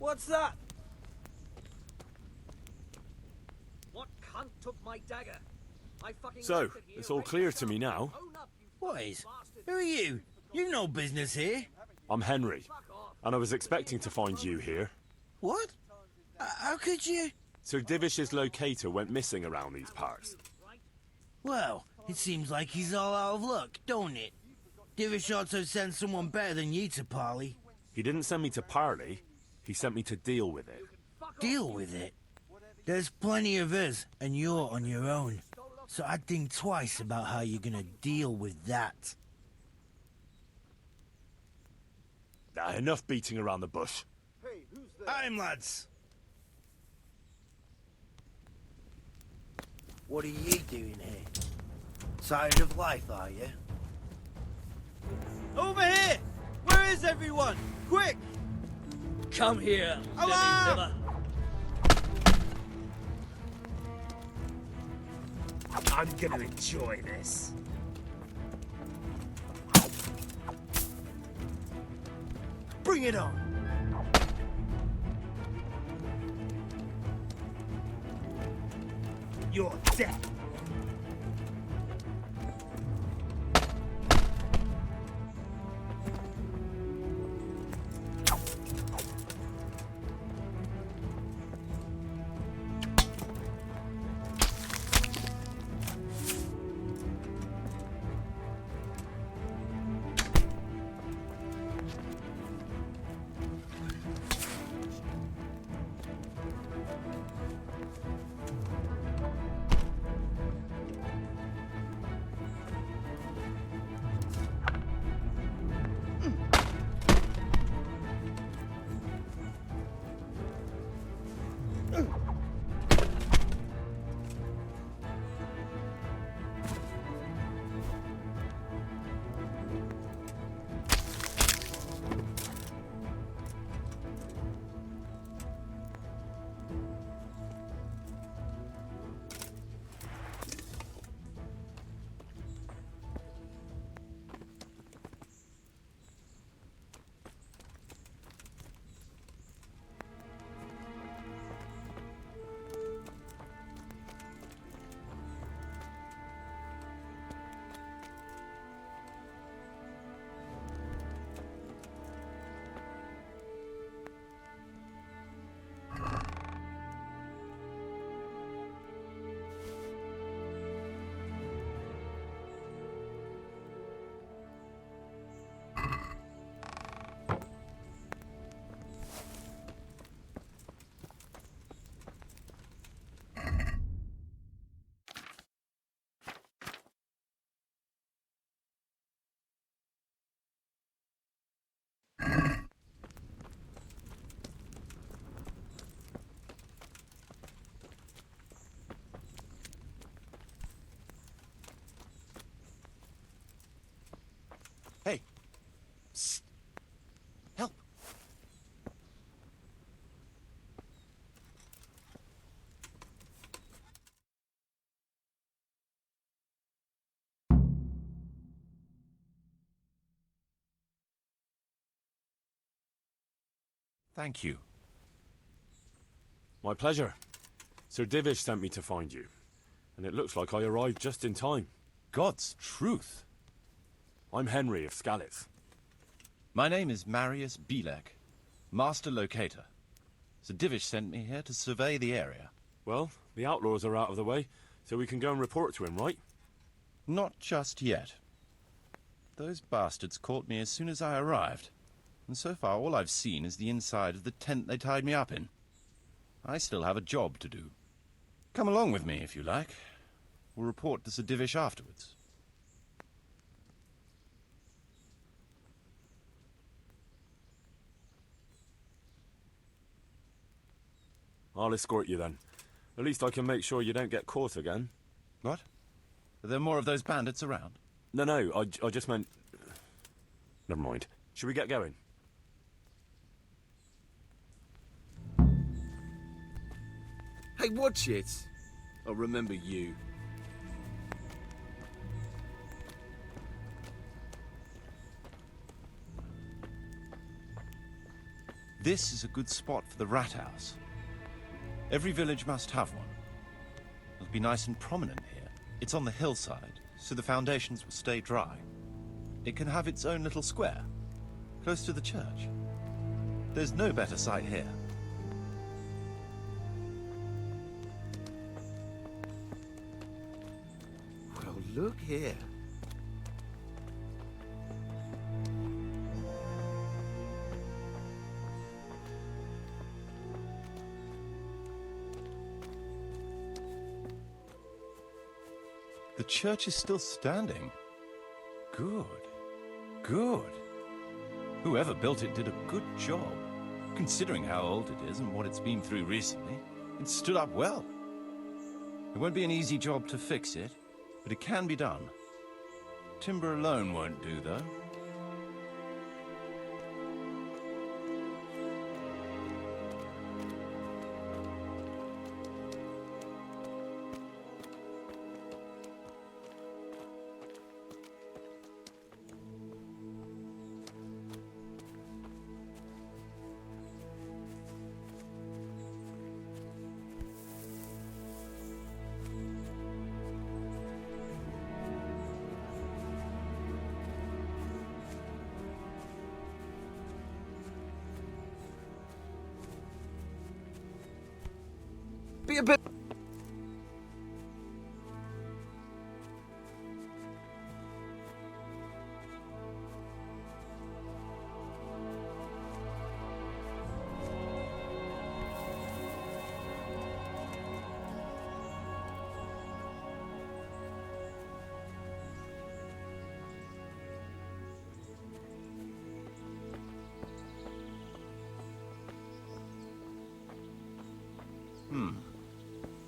What's that? What cunt took my dagger? So, it's all clear to me now. Boys, who are you? You've no business here. I'm Henry, and I was expecting to find you here. What? How could you? Sir Divish's locator went missing around these parts. Well, it seems like he's all out of luck, don't it? Divish ought to send someone better than you to parley. He didn't send me to parley, he sent me to deal with it. Deal with it? There's plenty of us, and you're on your own. So I'd think twice about how you're gonna deal with that. Enough beating around the bush. Hey, who's there? I'm lads. What are you doing here? Tired of life, are you? Over here! Where is everyone? Quick! Come here, Allah! I'm gonna enjoy this. Bring it on! You're dead. Hey! Psst. Help! Thank you. My pleasure. Sir Divish sent me to find you, and it looks like I arrived just in time. God's truth. I'm Henry of Skalitz. My name is Marius Bielek, Master Locator. Sir Divish sent me here to survey the area. Well, the outlaws are out of the way, so we can go and report to him, right? Not just yet. Those bastards caught me as soon as I arrived, and so far all I've seen is the inside of the tent they tied me up in. I still have a job to do. Come along with me, if you like. We'll report to Sir Divish afterwards. I'll escort you then. At least I can make sure you don't get caught again. What? Are there more of those bandits around? No, I just meant... Never mind. Should we get going? Hey, watch it. I'll remember you. This is a good spot for the rat house. Every village must have one. It'll be nice and prominent here. It's on the hillside, so the foundations will stay dry. It can have its own little square, close to the church. There's no better site here. Well, look here. The church is still standing. Good. Good. Whoever built it did a good job. Considering how old it is and what it's been through recently, it stood up well. It won't be an easy job to fix it, but it can be done. Timber alone won't do, though. Be a bit...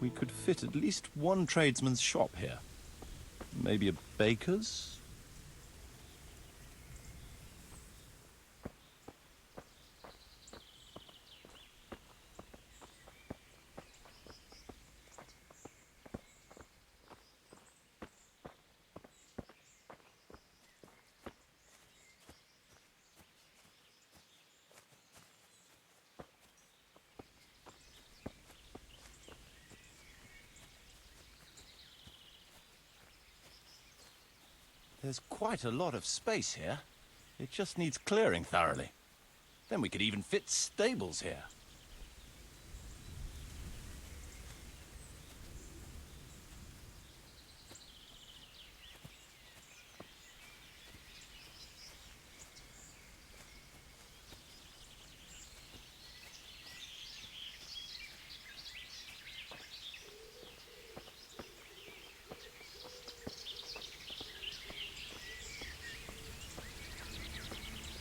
We could fit at least one tradesman's shop here. Maybe a baker's? There's quite a lot of space here. It just needs clearing thoroughly. Then we could even fit stables here.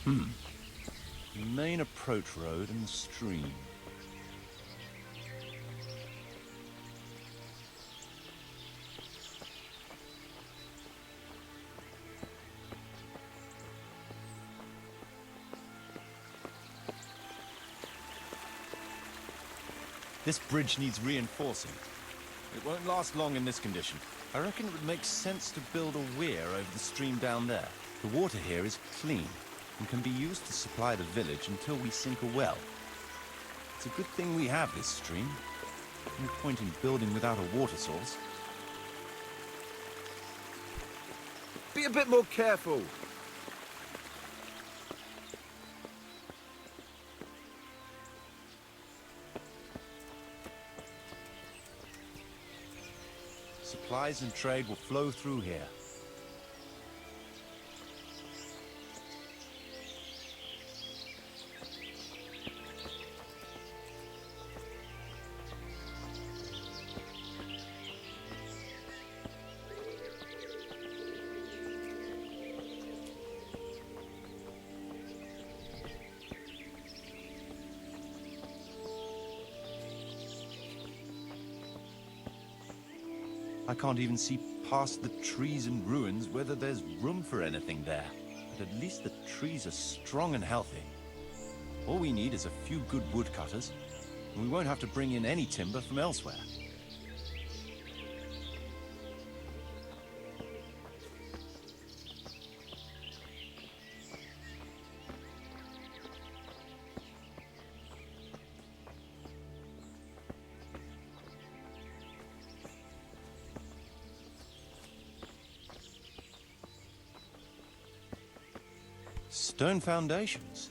The main approach road and the stream. This bridge needs reinforcing. It won't last long in this condition. I reckon it would make sense to build a weir over the stream down there. The water here is clean and can be used to supply the village until we sink a well. It's a good thing we have this stream. No point in building without a water source. Be a bit more careful. Supplies and trade will flow through here. I can't even see past the trees and ruins whether there's room for anything there. But at least the trees are strong and healthy. All we need is a few good woodcutters, and we won't have to bring in any timber from elsewhere. Stone foundations.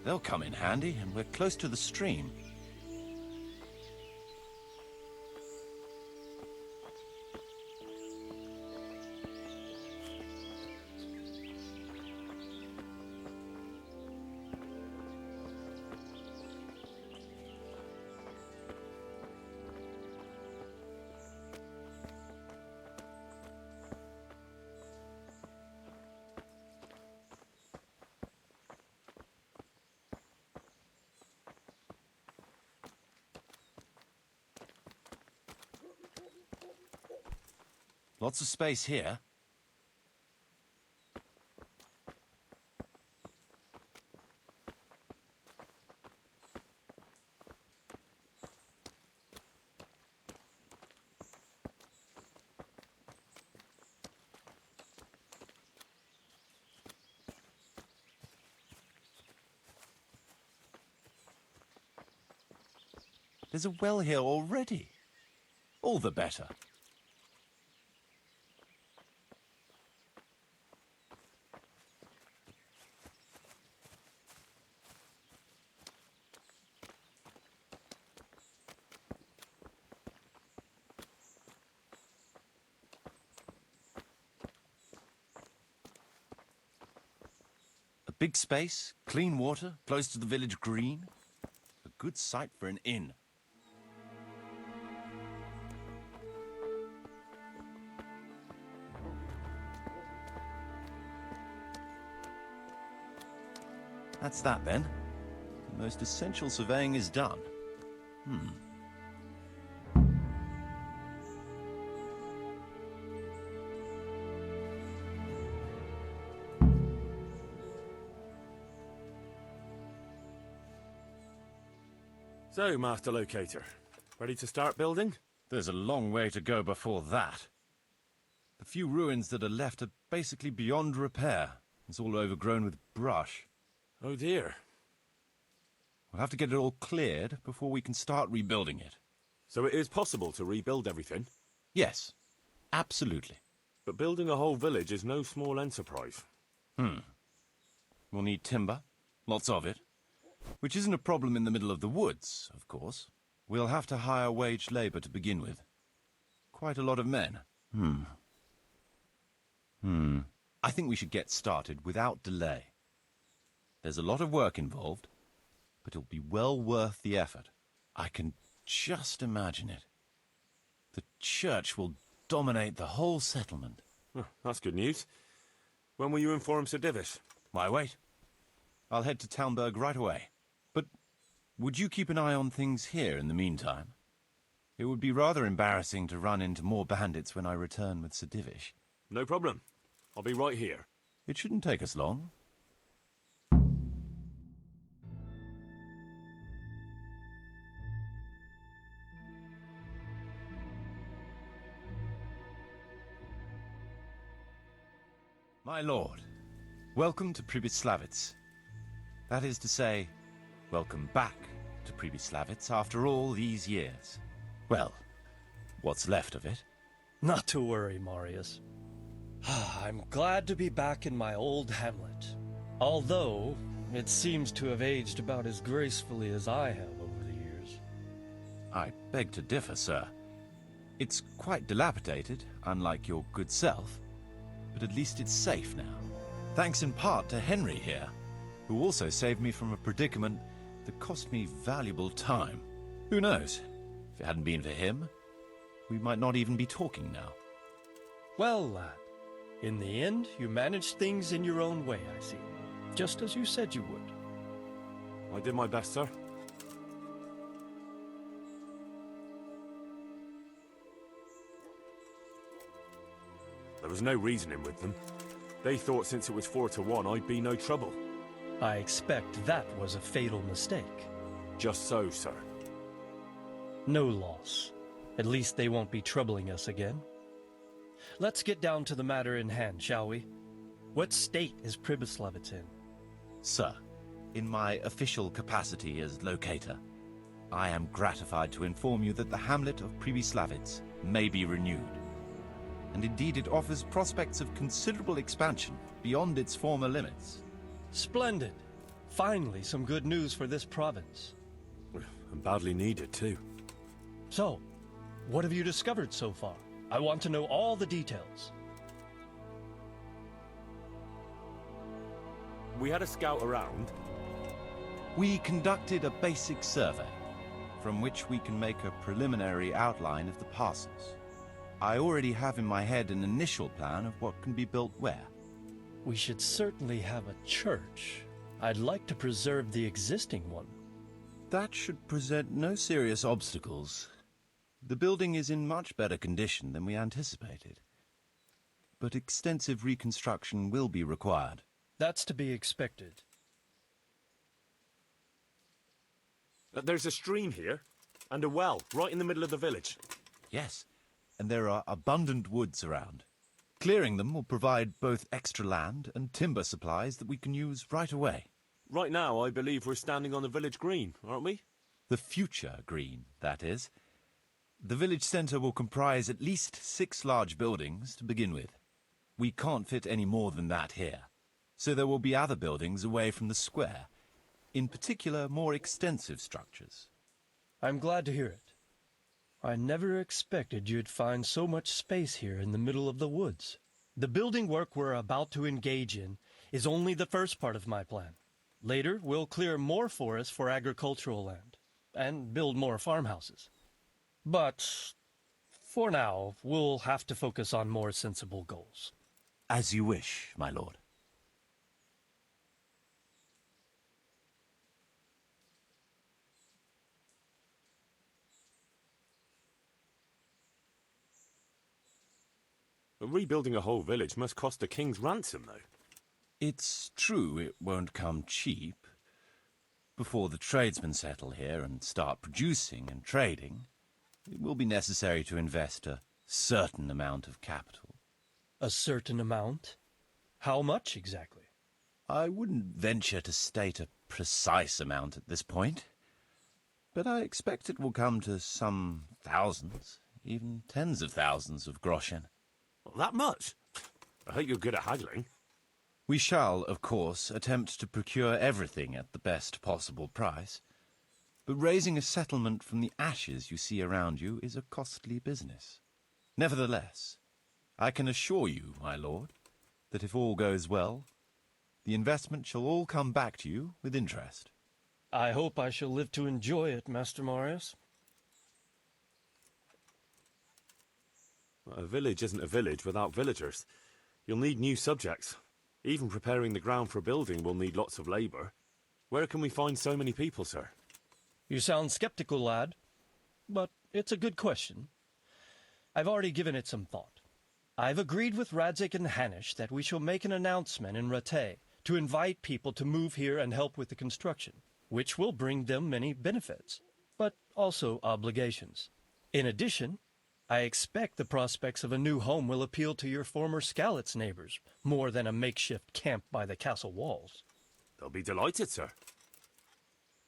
They'll come in handy, and we're close to the stream. Lots of space here. There's a well here already. All the better. A big space, clean water, close to the village green. A good site for an inn. That's that then. The most essential surveying is done. So, Master Locator, ready to start building? There's a long way to go before that. The few ruins that are left are basically beyond repair. It's all overgrown with brush. Oh dear. We'll have to get it all cleared before we can start rebuilding it. So it is possible to rebuild everything? Yes, absolutely. But building a whole village is no small enterprise. We'll need timber, lots of it. Which isn't a problem in the middle of the woods, of course. We'll have to hire wage labor to begin with. Quite a lot of men. I think we should get started without delay. There's a lot of work involved, but it'll be well worth the effort. I can just imagine it. The church will dominate the whole settlement. Oh, that's good news. When will you inform Sir Divish? Why wait? I'll head to Talmberg right away. But would you keep an eye on things here in the meantime? It would be rather embarrassing to run into more bandits when I return with Sir Divish. No problem. I'll be right here. It shouldn't take us long. My lord, welcome to Pribyslavitz. That is to say, welcome back to Pribyslavitz after all these years. Well, what's left of it. Not to worry, Marius. I'm glad to be back in my old hamlet. Although, it seems to have aged about as gracefully as I have over the years. I beg to differ, sir. It's quite dilapidated, unlike your good self. But at least it's safe now. Thanks in part to Henry here, who also saved me from a predicament that cost me valuable time. Who knows? If it hadn't been for him, we might not even be talking now. Well, lad, in the end, you managed things in your own way, I see. Just as you said you would. I did my best, sir. There was no reasoning with them. They thought since it was 4-1, I'd be no trouble. I expect that was a fatal mistake. Just so, sir. No loss. At least they won't be troubling us again. Let's get down to the matter in hand, shall we? What state is Pribyslavitz in? Sir, in my official capacity as locator, I am gratified to inform you that the hamlet of Pribyslavitz may be renewed. And indeed it offers prospects of considerable expansion beyond its former limits. Splendid. Finally, some good news for this province. And badly needed, too. So, what have you discovered so far? I want to know all the details. We had a scout around. We conducted a basic survey, from which we can make a preliminary outline of the parcels. I already have in my head an initial plan of what can be built where. We should certainly have a church. I'd like to preserve the existing one. That should present no serious obstacles. The building is in much better condition than we anticipated. But extensive reconstruction will be required. That's to be expected. There's a stream here, and a well, right in the middle of the village. Yes, and there are abundant woods around. Clearing them will provide both extra land and timber supplies that we can use right away. Right now, I believe we're standing on the village green, aren't we? The future green, that is. The village centre will comprise at least 6 large buildings to begin with. We can't fit any more than that here, so there will be other buildings away from the square, in particular more extensive structures. I'm glad to hear it. I never expected you'd find so much space here in the middle of the woods. The building work we're about to engage in is only the first part of my plan. Later, we'll clear more forest for agricultural land and build more farmhouses. But for now, we'll have to focus on more sensible goals. As you wish, my lord. Rebuilding a whole village must cost a king's ransom, though. It's true it won't come cheap. Before the tradesmen settle here and start producing and trading, it will be necessary to invest a certain amount of capital. A certain amount? How much exactly? I wouldn't venture to state a precise amount at this point, but I expect it will come to some thousands, even tens of thousands of groschen. That much? I hope you're good at haggling. We shall, of course, attempt to procure everything at the best possible price, but raising a settlement from the ashes you see around you is a costly business. Nevertheless, I can assure you, my lord, that if all goes well, the investment shall all come back to you with interest. I hope I shall live to enjoy it, Master Marius. A village isn't a village without villagers. You'll need new subjects. Even preparing the ground for a building will need lots of labour. Where can we find so many people, sir? You sound skeptical, lad, but it's a good question. I've already given it some thought. I've agreed with Radzig and Hanish that we shall make an announcement in Rattay to invite people to move here and help with the construction, which will bring them many benefits, but also obligations. In addition, I expect the prospects of a new home will appeal to your former Skalitz neighbors more than a makeshift camp by the castle walls. They'll be delighted, sir.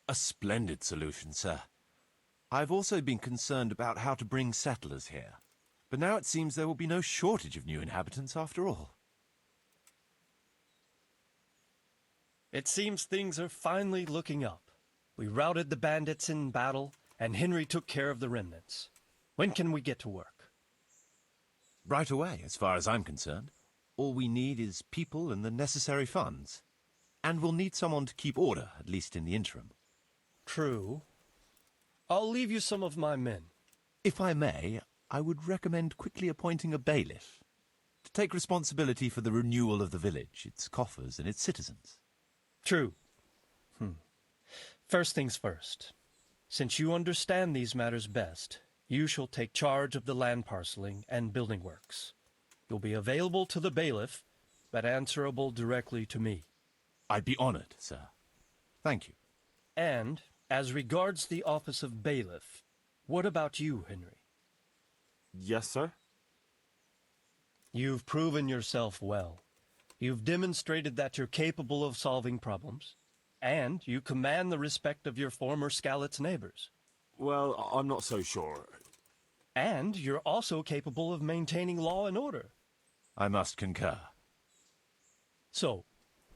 A splendid solution, sir. I've also been concerned about how to bring settlers here, but now it seems there will be no shortage of new inhabitants after all. It seems things are finally looking up. We routed the bandits in battle, and Henry took care of the remnants. When can we get to work? Right away, as far as I'm concerned. All we need is people and the necessary funds. And we'll need someone to keep order, at least in the interim. True. I'll leave you some of my men. If I may, I would recommend quickly appointing a bailiff to take responsibility for the renewal of the village, its coffers and its citizens. True. First things first. Since you understand these matters best, you shall take charge of the land parceling and building works. You'll be available to the bailiff, but answerable directly to me. I'd be honored, sir. Thank you. And, as regards the office of bailiff, what about you, Henry? Yes, sir? You've proven yourself well. You've demonstrated that you're capable of solving problems, and you command the respect of your former Skalitz neighbors. Well, I'm not so sure. And you're also capable of maintaining law and order. I must concur. So,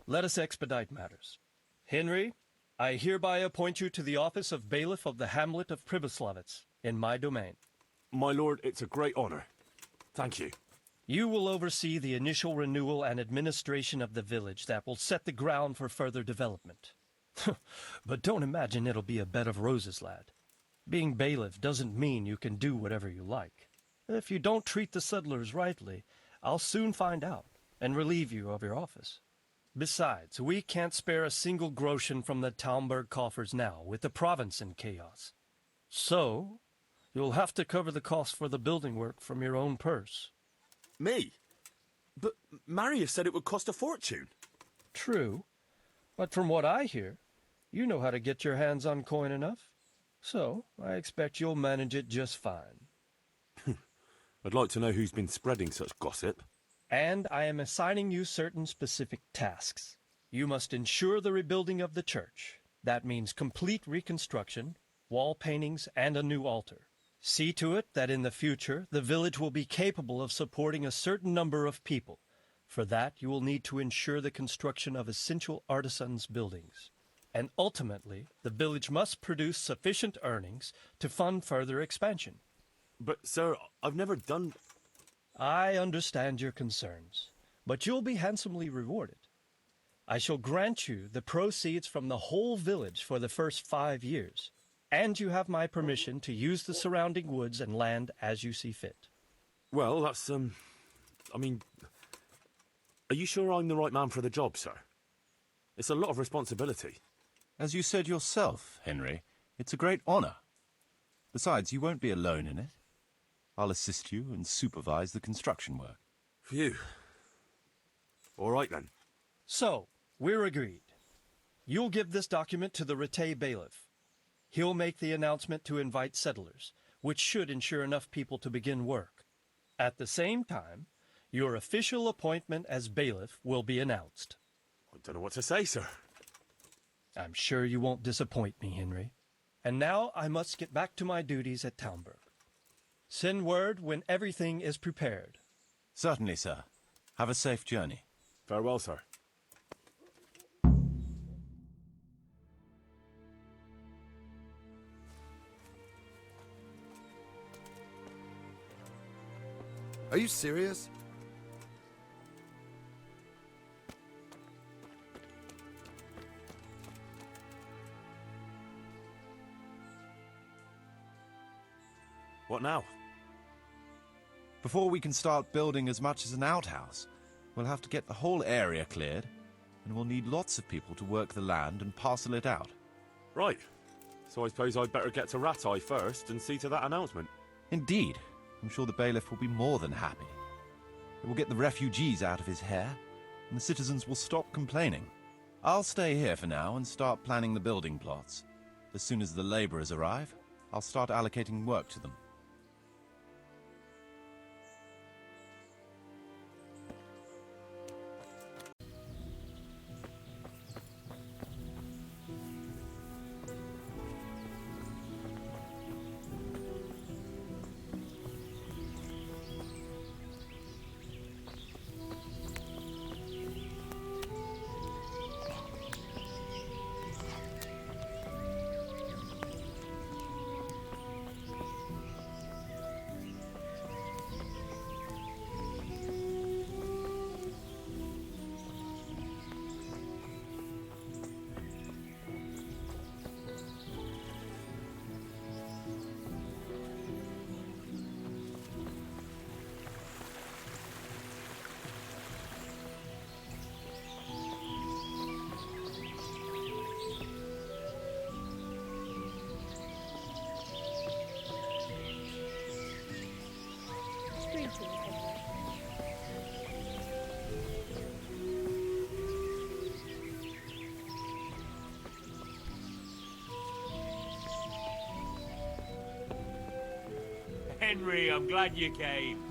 let us expedite matters. Henry, I hereby appoint you to the office of bailiff of the hamlet of Pribyslavitz, in my domain. My lord, it's a great honor. Thank you. You will oversee the initial renewal and administration of the village that will set the ground for further development. But don't imagine it'll be a bed of roses, lad. Being bailiff doesn't mean you can do whatever you like. If you don't treat the settlers rightly, I'll soon find out and relieve you of your office. Besides, we can't spare a single groschen from the Talmberg coffers now, with the province in chaos. So, you'll have to cover the cost for the building work from your own purse. Me? But Marius said it would cost a fortune. True, but from what I hear, you know how to get your hands on coin enough. So, I expect you'll manage it just fine. I'd like to know who's been spreading such gossip. And I am assigning you certain specific tasks. You must ensure the rebuilding of the church. That means complete reconstruction, wall paintings, and a new altar. See to it that in the future, the village will be capable of supporting a certain number of people. For that, you will need to ensure the construction of essential artisans' buildings. And ultimately, the village must produce sufficient earnings to fund further expansion. But, sir, I've never done... I understand your concerns, but you'll be handsomely rewarded. I shall grant you the proceeds from the whole village for the first 5 years, and you have my permission to use the surrounding woods and land as you see fit. Well, that's, I mean... Are you sure I'm the right man for the job, sir? It's a lot of responsibility. As you said yourself, Henry, it's a great honor. Besides, you won't be alone in it. I'll assist you and supervise the construction work. Phew. All right, then. So, we're agreed. You'll give this document to the Rete bailiff. He'll make the announcement to invite settlers, which should ensure enough people to begin work. At the same time, your official appointment as bailiff will be announced. I don't know what to say, sir. I'm sure you won't disappoint me, Henry. And now I must get back to my duties at Talmberg. Send word when everything is prepared. Certainly, sir. Have a safe journey. Farewell, sir. Are you serious? What now? Before we can start building as much as an outhouse, we'll have to get the whole area cleared, and we'll need lots of people to work the land and parcel it out. Right. So I suppose I'd better get to Ratai first and see to that announcement. Indeed. I'm sure the bailiff will be more than happy. It will get the refugees out of his hair, and the citizens will stop complaining. I'll stay here for now and start planning the building plots. As soon as the labourers arrive, I'll start allocating work to them. Henry, I'm glad you came.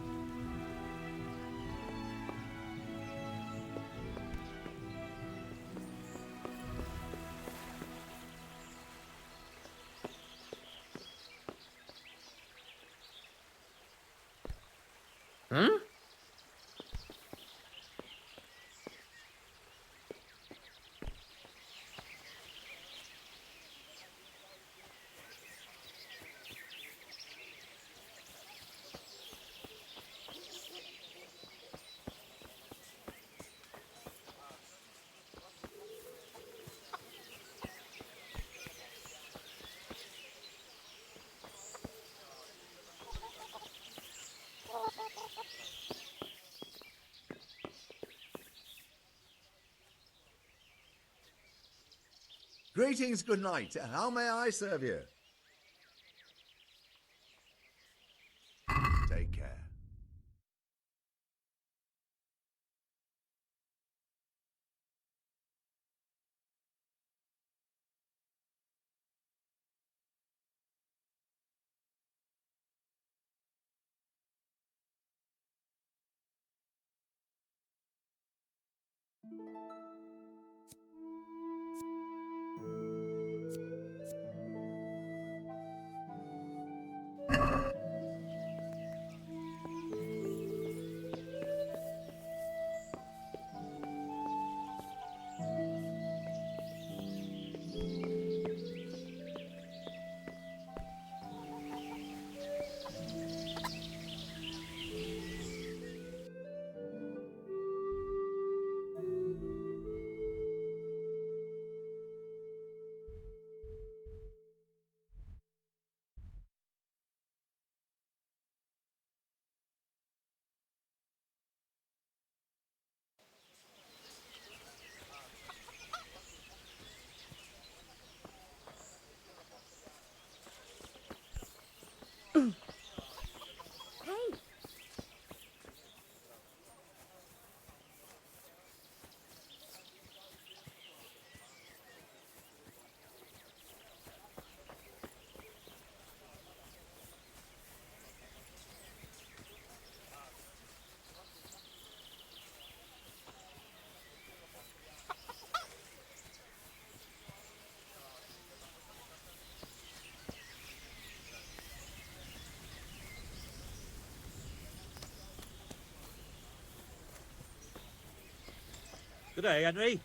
Greetings, good night. How may I serve you? Take care. Good day, Henry.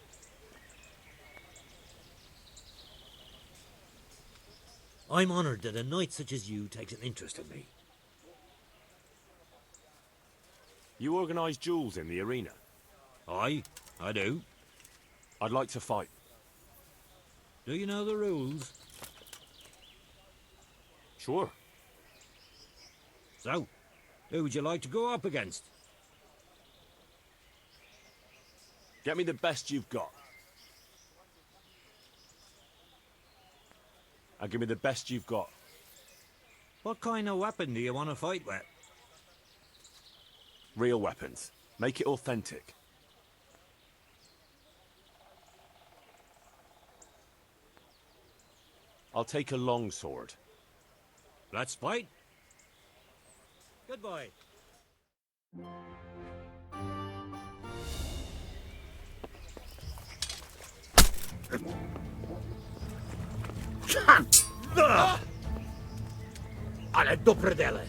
I'm honoured that a knight such as you takes an interest in me. You organise duels in the arena? Aye, I do. I'd like to fight. Do you know the rules? Sure. So, who would you like to go up against? Get me the best you've got. And give me the best you've got. What kind of weapon do you want to fight with? Real weapons. Make it authentic. I'll take a long sword. Let's fight. Goodbye. Ale do predele.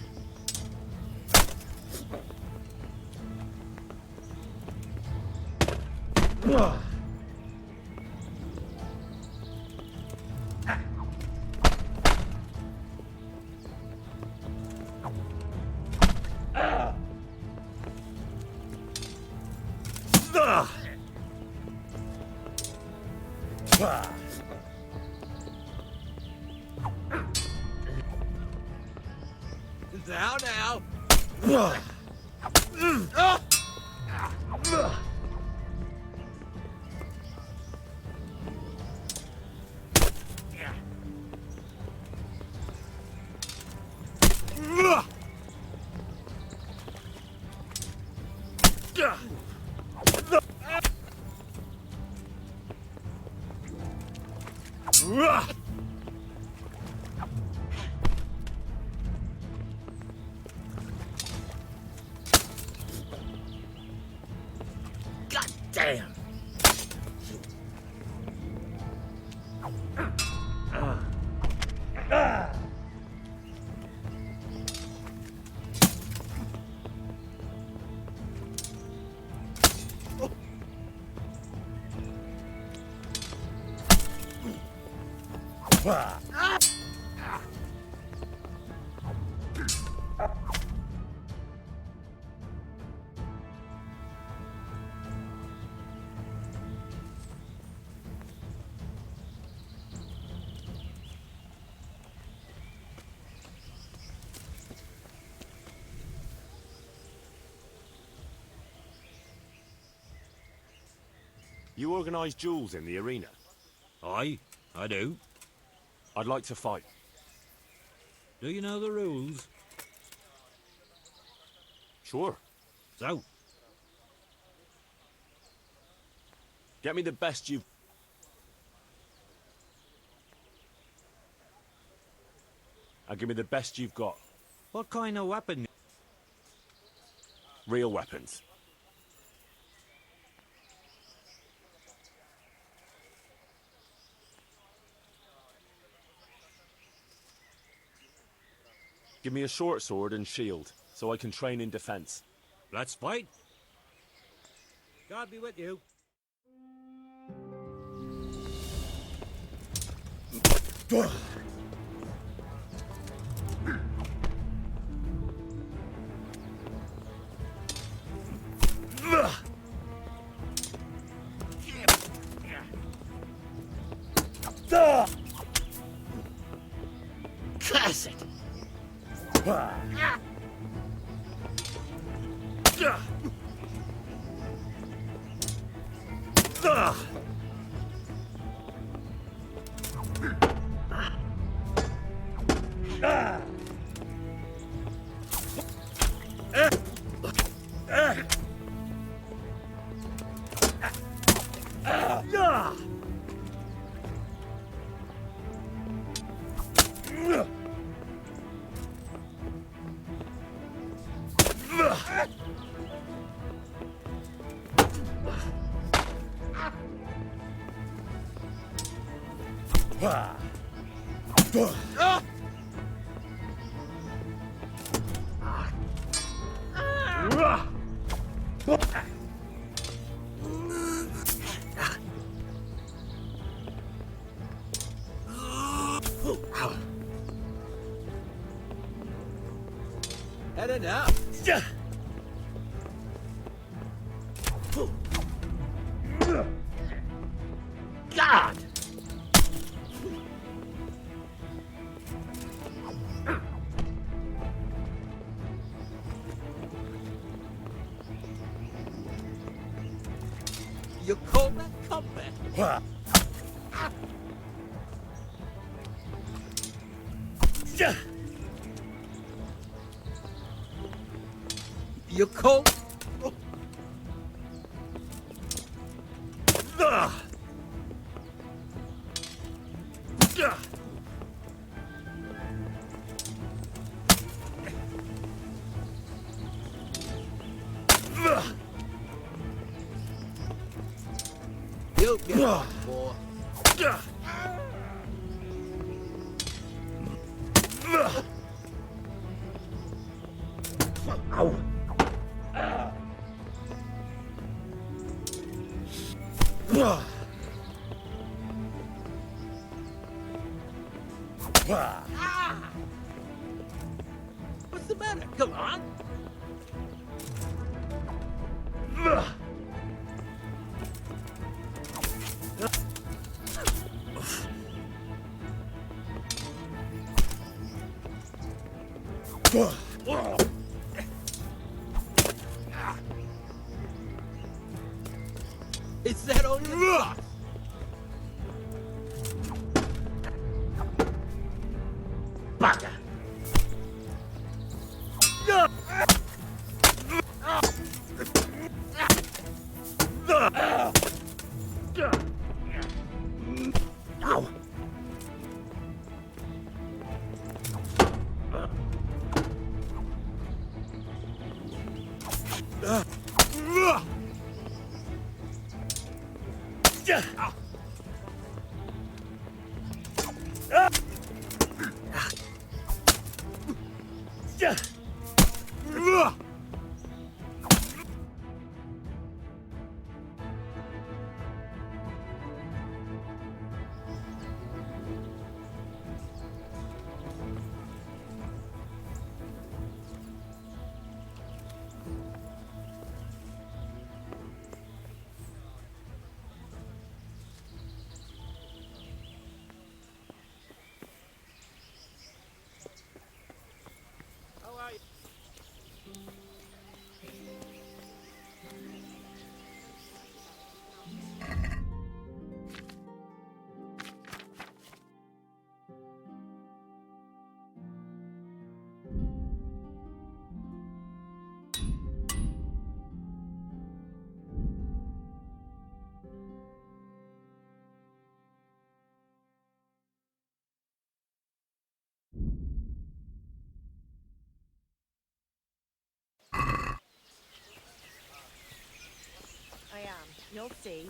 Now. God damn. You organise duels in the arena? Aye, I do. I'd like to fight. Do you know the rules? Sure. So, Get me the best you've... And give me the best you've got. what kind of weapon? Real weapons. Give me a short sword and shield, so I can train in defense. Let's fight. God be with you. Curse it! Headed up. God! You call that combat? You call... You get it, boy. What's the matter? Come on. Is that all you got? Bugger! Ow! You'll see.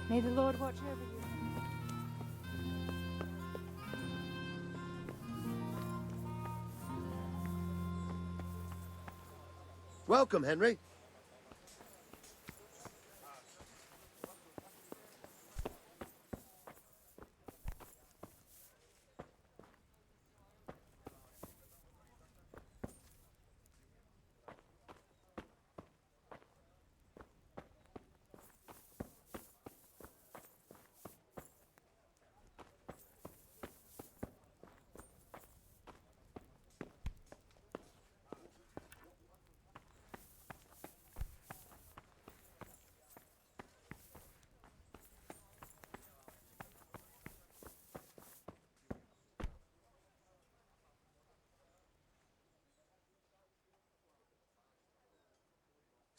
May the Lord watch over you. Welcome, Henry.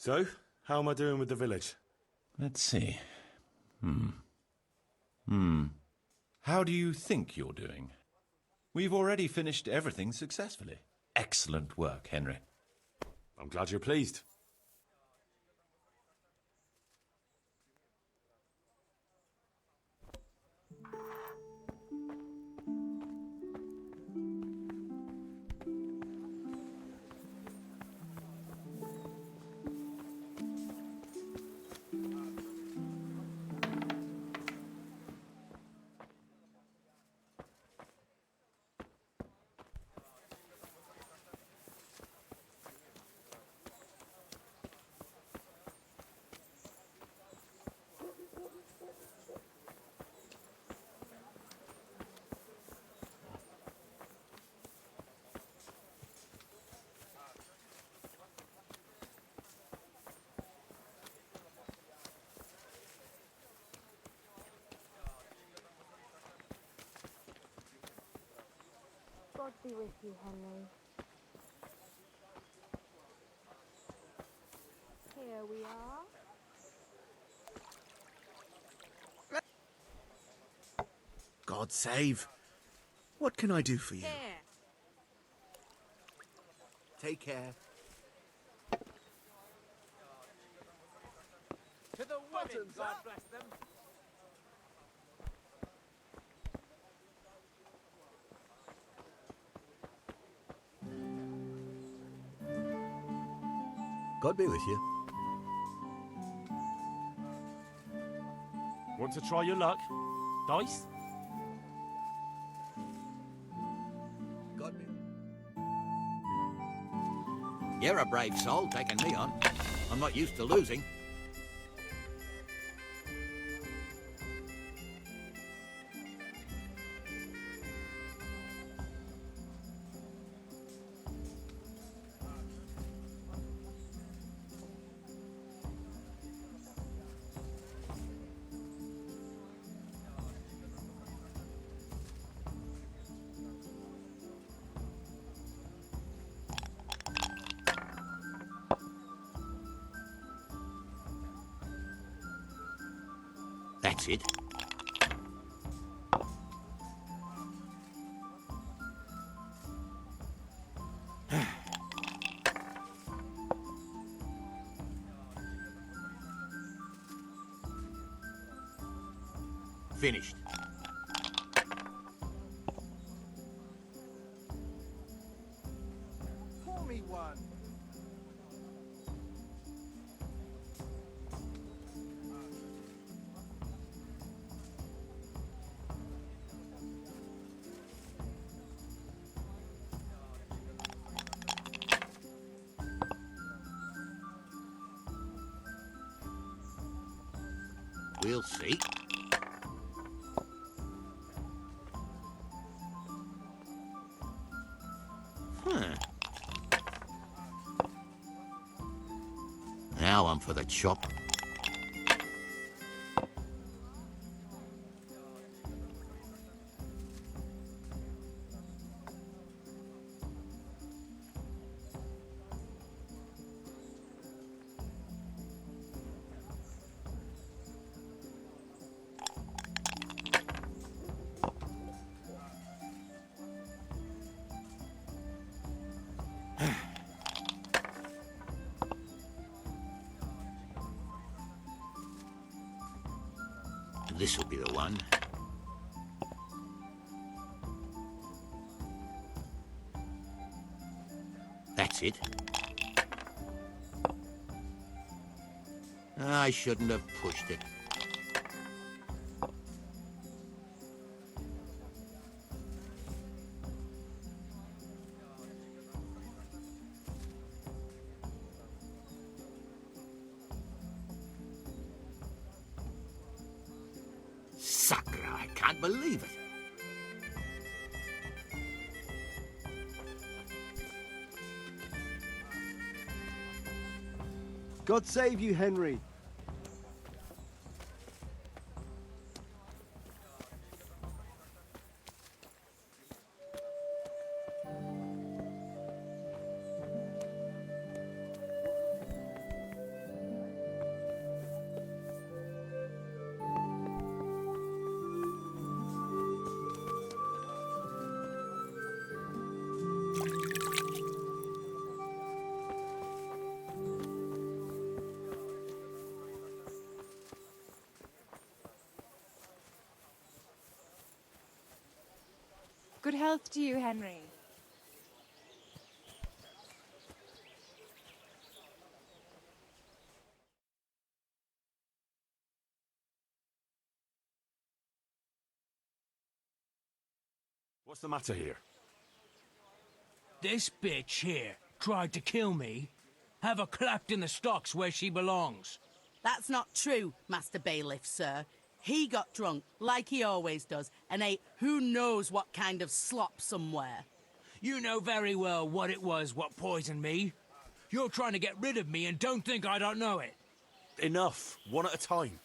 So, how am I doing with the village? Let's see. How do you think you're doing? We've already finished everything successfully. Excellent work, Henry. I'm glad you're pleased. God be with you, Henry. Here we are. God save. What can I do for you? Here. Take care. To the women, God bless them. God be with you. Want to try your luck? Dice? God be. You're a brave soul taking me on. I'm not used to losing. That's it. Finished. Pour me one. We'll see. Now I'm for the chop. This'll be the one. That's it. I shouldn't have pushed it. Sucker, I can't believe it. God save you, Henry. Good health to you, Henry. What's the matter here? This bitch here tried to kill me. Have her clapped in the stocks where she belongs. That's not true, Master Bailiff, sir. He got drunk, like he always does, and ate who knows what kind of slop somewhere. You know very well what it was what poisoned me. You're trying to get rid of me and don't think I don't know it. Enough. One at a time.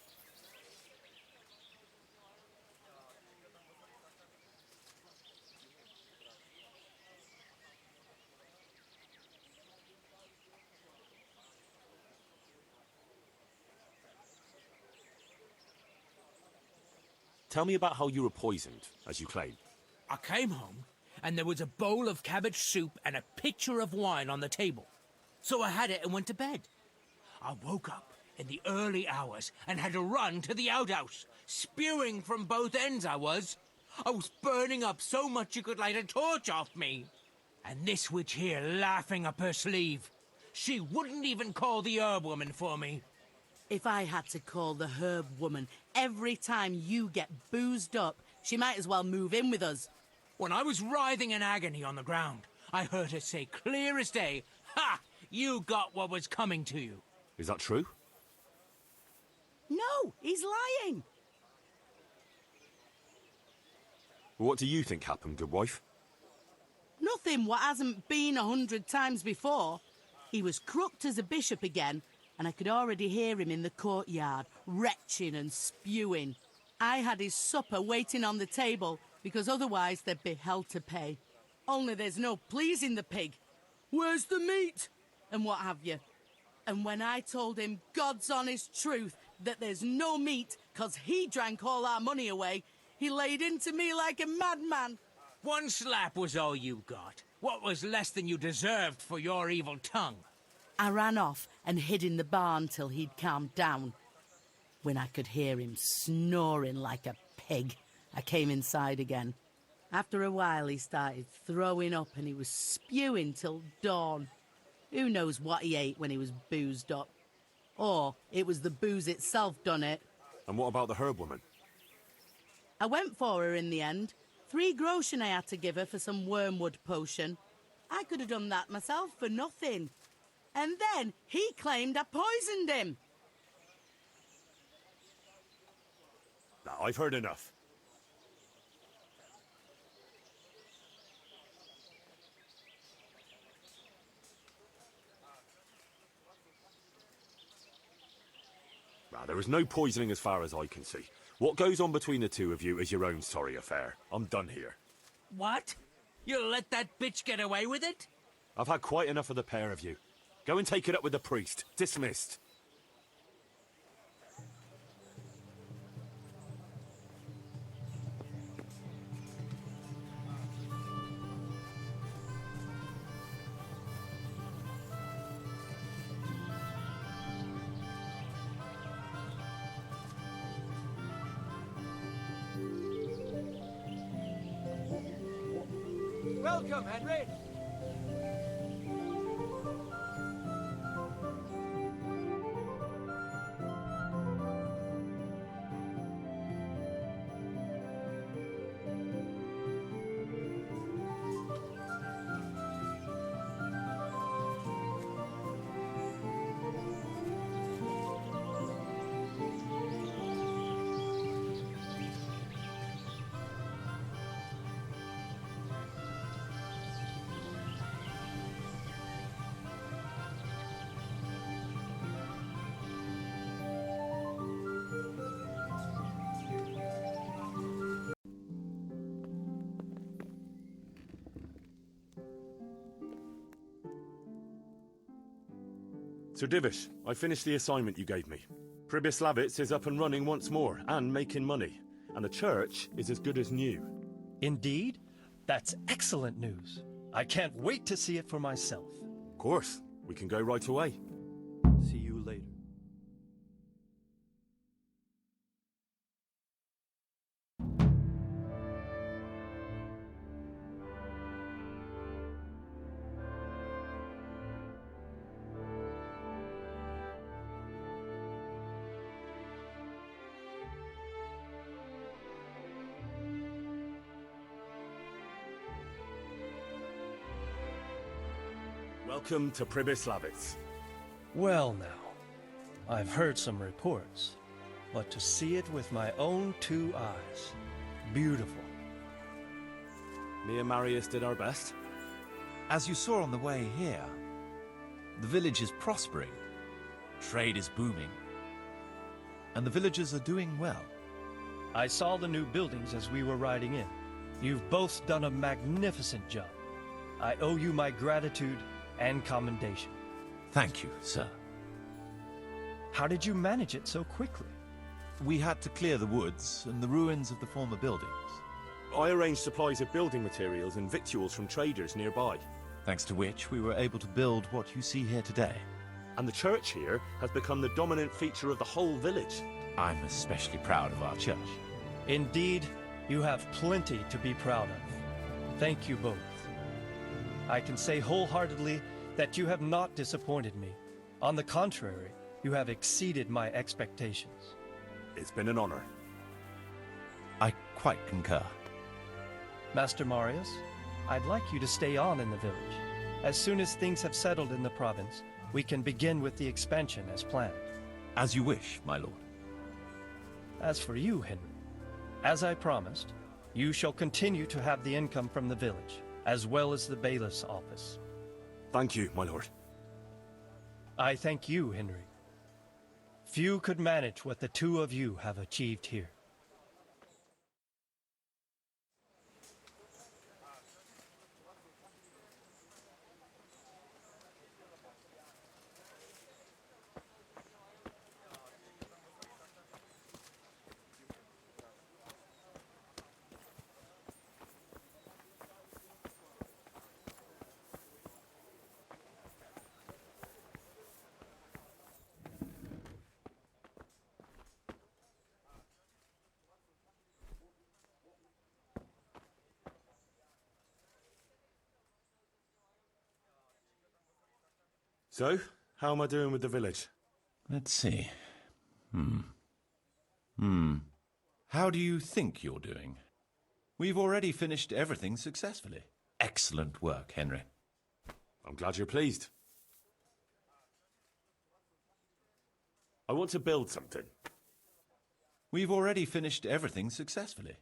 Tell me about how you were poisoned, as you claim. I came home, and there was a bowl of cabbage soup and a pitcher of wine on the table. So I had it and went to bed. I woke up in the early hours and had to run to the outhouse. Spewing from both ends, I was. I was burning up so much you could light a torch off me. And this witch here laughing up her sleeve. She wouldn't even call the herb woman for me. If I had to call the herb woman every time you get boozed up, she might as well move in with us. When I was writhing in agony on the ground, I heard her say clear as day, "Ha! You got what was coming to you." Is that true? No, he's lying. What do you think happened, good wife? Nothing what hasn't been 100 times before. He was crooked as a bishop again, and I could already hear him in the courtyard, retching and spewing. I had his supper waiting on the table, because otherwise there'd be hell to pay. Only there's no pleasing the pig. Where's the meat? And what have you. And when I told him God's honest truth that there's no meat 'cause he drank all our money away, he laid into me like a madman. One slap was all you got. What was less than you deserved for your evil tongue? I ran off and hid in the barn till he'd calmed down. When I could hear him snoring like a pig, I came inside again. After a while, he started throwing up and he was spewing till dawn. Who knows what he ate when he was boozed up? Or it was the booze itself done it. And what about the herb woman? I went for her in the end. 3 groschen I had to give her for some wormwood potion. I could have done that myself for nothing. And then he claimed I poisoned him. Now, I've heard enough. Now, there is no poisoning as far as I can see. What goes on between the two of you is your own sorry affair. I'm done here. What? You'll let that bitch get away with it? I've had quite enough of the pair of you. Go and take it up with the priest. Dismissed. Welcome, Henry. Sir Divish, I finished the assignment you gave me. Pribyslavitz is up and running once more, and making money. And the church is as good as new. Indeed? That's excellent news. I can't wait to see it for myself. Of course, we can go right away. See you later. Welcome to Pribyslavitz. Well now, I've heard some reports, but to see it with my own 2 eyes, beautiful. Me and Marius did our best. As you saw on the way here, the village is prospering, trade is booming, and the villagers are doing well. I saw the new buildings as we were riding in. You've both done a magnificent job. I owe you my gratitude and commendation. Thank you, sir. How did you manage it so quickly? We had to clear the woods and the ruins of the former buildings. I arranged supplies of building materials and victuals from traders nearby. Thanks to which we were able to build what you see here today. And the church here has become the dominant feature of the whole village. I'm especially proud of our church. Indeed, you have plenty to be proud of. Thank you both. I can say wholeheartedly that you have not disappointed me. On the contrary, you have exceeded my expectations. It's been an honor. I quite concur. Master Marius, I'd like you to stay on in the village. As soon as things have settled in the province, we can begin with the expansion as planned. As you wish, my lord. As for you, Henry, as I promised, you shall continue to have the income from the village, as well as the bailiff's office. Thank you, my lord. I thank you, Henry. Few could manage what the 2 of you have achieved here. So, how am I doing with the village? Let's see. How do you think you're doing? We've already finished everything successfully. Excellent work, Henry. I'm glad you're pleased. I want to build something. We've already finished everything successfully.